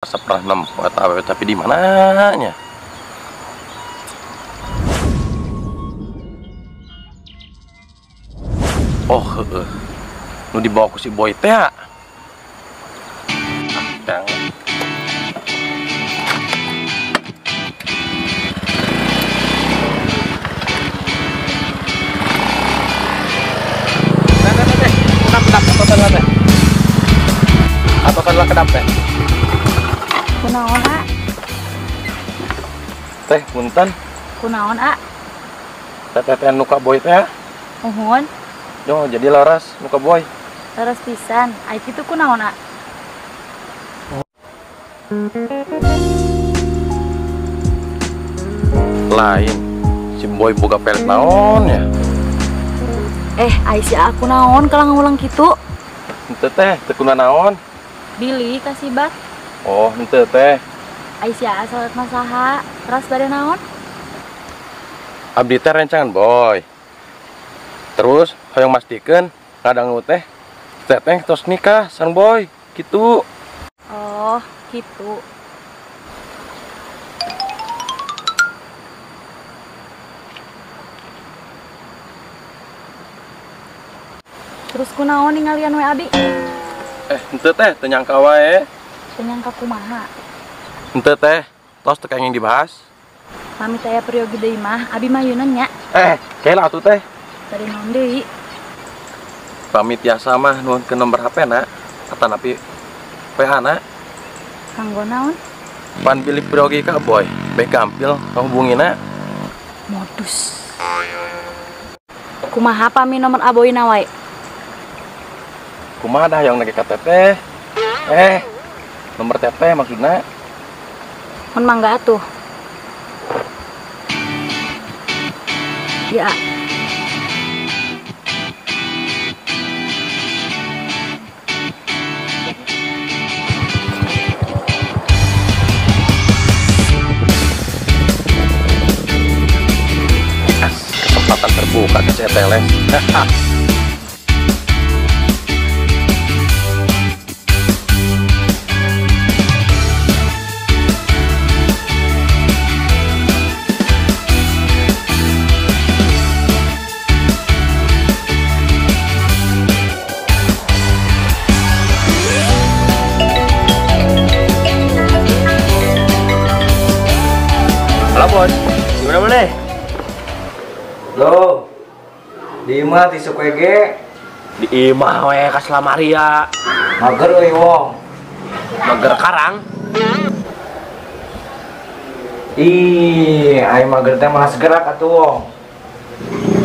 Asa pernah nempat awewe tapi di mananya? Oh, nu dibawa ku si Boy teh. Jangan. Apa kedap teh? Kunaon, A? Teh punten. Kunaon, A? Teh nu ka Boy teh. Uhun, Yo jadi laras nu ka Boy. terus pisan. Ai kitu kunaon, A? Lain. Si Boy boga pelet naon ya? Ai si aku naon kalang ulang kitu? Henteu teh, teu kuna naon. Bili kasih bat. Oh, henteu teh. Ai si A salat masaha, terus bade naon? Abdi teh rencangan Boy. Terus hoyong mastikeun ngadangu teh teteh tos nikah sareng Boy gitu. Oh, gitu. Terus kunaon ningalian we Abi? Henteu teh teu nyangka wae. Penyangka kumaha? Henteu teh tos teu kenging dibahas. Pamit aya periogi deui mah, Abi mah yunan nya. Kaela atuh teh. Bade naon deui? Pamit biasa mah nuhun ke nomor HP na atanapi PH na. Kanggo naon? Pan pilih priyogi ka Boy. Baik gampil hubungina. Modus. Kumaha pami nomor aboyna wae? Kumaha dah yang nage KTP? Nomor teteh maksudna. Mun mangga atuh. Ya. Kesempatan terbuka ke saya teles. Halo Bos, gimana boleh? Lo, di imah di sukwege. Di imah we ka Slamaria. Mager euy wong. Mager karang. Ih, ai mager teh malah segerak atuh wong.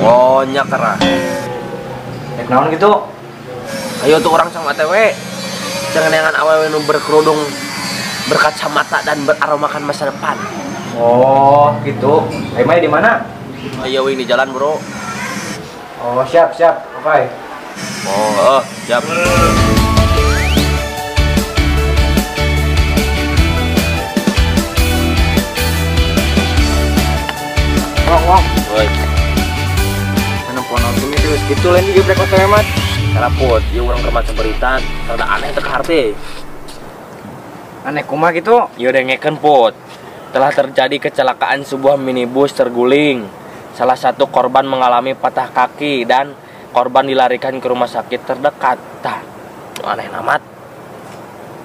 Oh, nya kerah. Nek naon gitu? Ayo tuh orang sama tewe. Jangan dengan awewe nu berkerudung, berkacamata dan beraromakan masa depan. Oh, gitu. Ai mah di mana? Ayo ini jalan, Bro. Oh, siap. Oke. Oh, siap. Wong. Woi, Mana pono ini terus gitu lain di geprek oto hemat. karaput, ieu urang keur maca berita, rada aneh teu harte. Aneh kumaha gitu? Ieu dengekeun Put. Telah terjadi kecelakaan sebuah minibus terguling. Salah satu korban mengalami patah kaki dan korban dilarikan ke rumah sakit terdekat. Tah, aneh amat.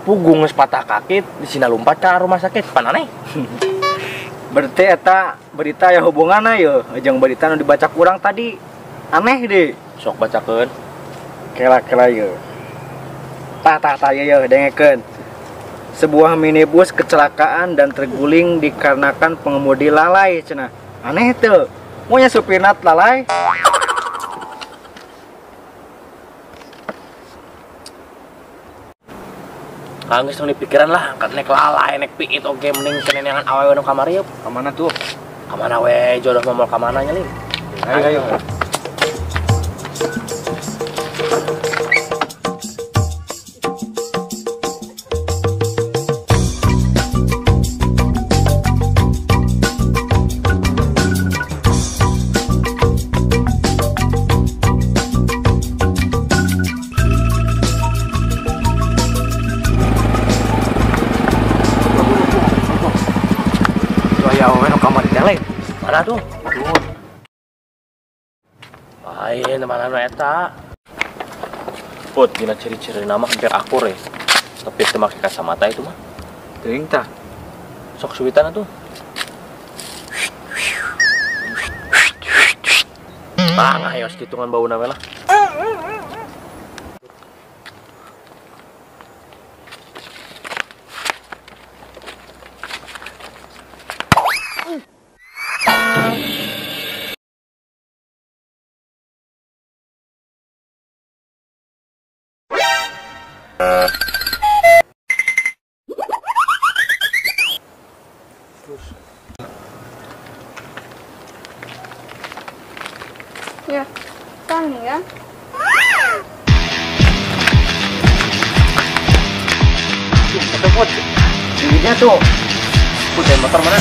Pugung geus patah kaki, disina lompat ka rumah sakit, pan aneh. Berarti eta berita ya hubunganna ya jeung berita nu dibaca kurang tadi. Aneh deh. Sok bacakeun. Kela ya. Tah ya dengekeun. Sebuah minibus kecelakaan dan terguling dikarenakan pengemudi lalai cenah. Aneh teu. Monya supirna lalai. Geus nu dipikiran lah, kan nek lalai nek piit oge mending keneneangan awewe nu kamari yeup. Ka mana tuh? Ka mana we jodoh mah moal ka mana nya, Lin? Ayo. mana tuh? Lain mana eta? Put, dina ciri-ciri nama hampir akur ya. Tapi itu pakai kacamata itu mah. Teuing tah. Sok suwitan atuh. Ngayos kitungan bau nama lah. Ya, kami ya. Put. Duitnya tuh. Put, dan motor mana?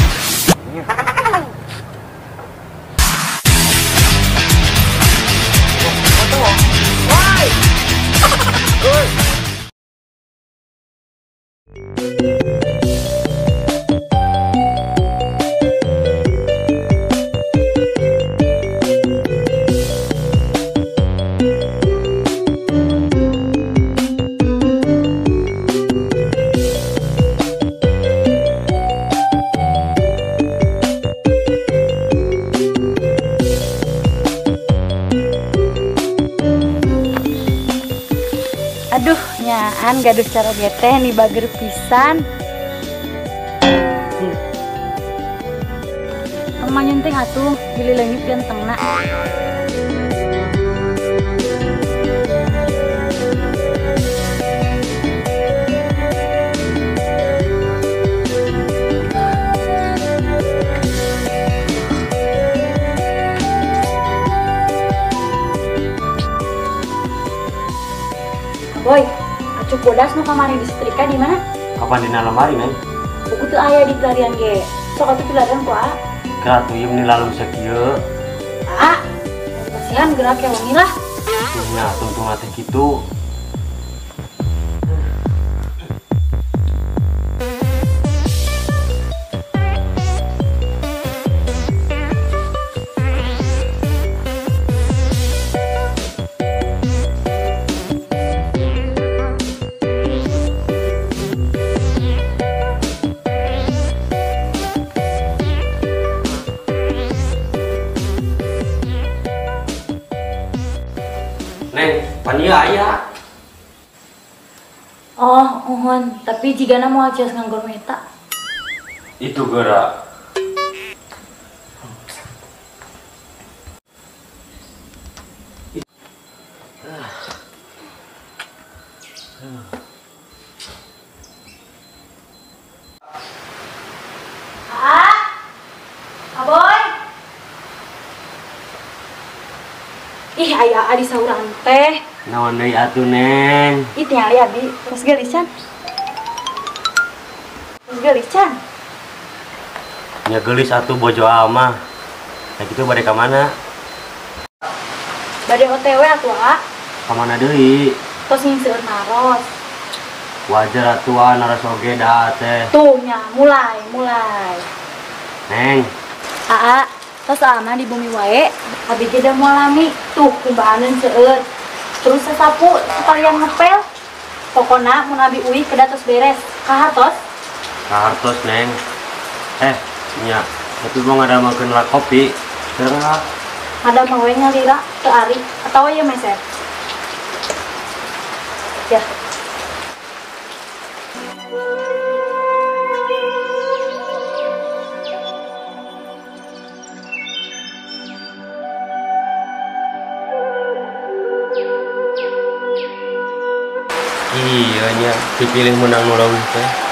Aduh, nyaan gaduh cara dia teh nih bager pisan. Emang nyenting atuh, pilih lagi pian tengna. Boy, acuh bodas nu kamari disetrika di mana? Kapan dina lemari neng? Buku tuh aya di pelarian ge. Sok atuh pelarian ku A. Keratu ieu meni lalung sakieu. A. Kasihan gerak yang wangi lah. Tuhnya tungtung teh kitu. Neng, pania aya. Oh, mohon. Tapi jika mau aja nganggur meta. Itu gerak. Aboy. Ih, aya adi sauran teh. Naon deui atuh neng? Ih, tingali abi. Terus gelican. Terus gelican. Nya geulis atuh bojo ama. Nah kitu bade ka mana? Bade OTW atuh, A. Ka mana deui? Tos ngingseun naros. Wajar atuh naras oge da teh. Tuh nya, mulai. Neng, Aa, tos ama di bumi wae. Abi ge da mualami. Tuh, kumbaaneun seueur. Terus sasapu sekalian ngepel. Pokona mun abi uwi kedah tos beres. Kahartos. kahartos neng. Nya, tapi gua ngadamakeun lah kopi. Seurang lah. Ada mau ngalira ke Ari atau ya meser. Ya. Iya nya, dipilih menang nu leuwih teh.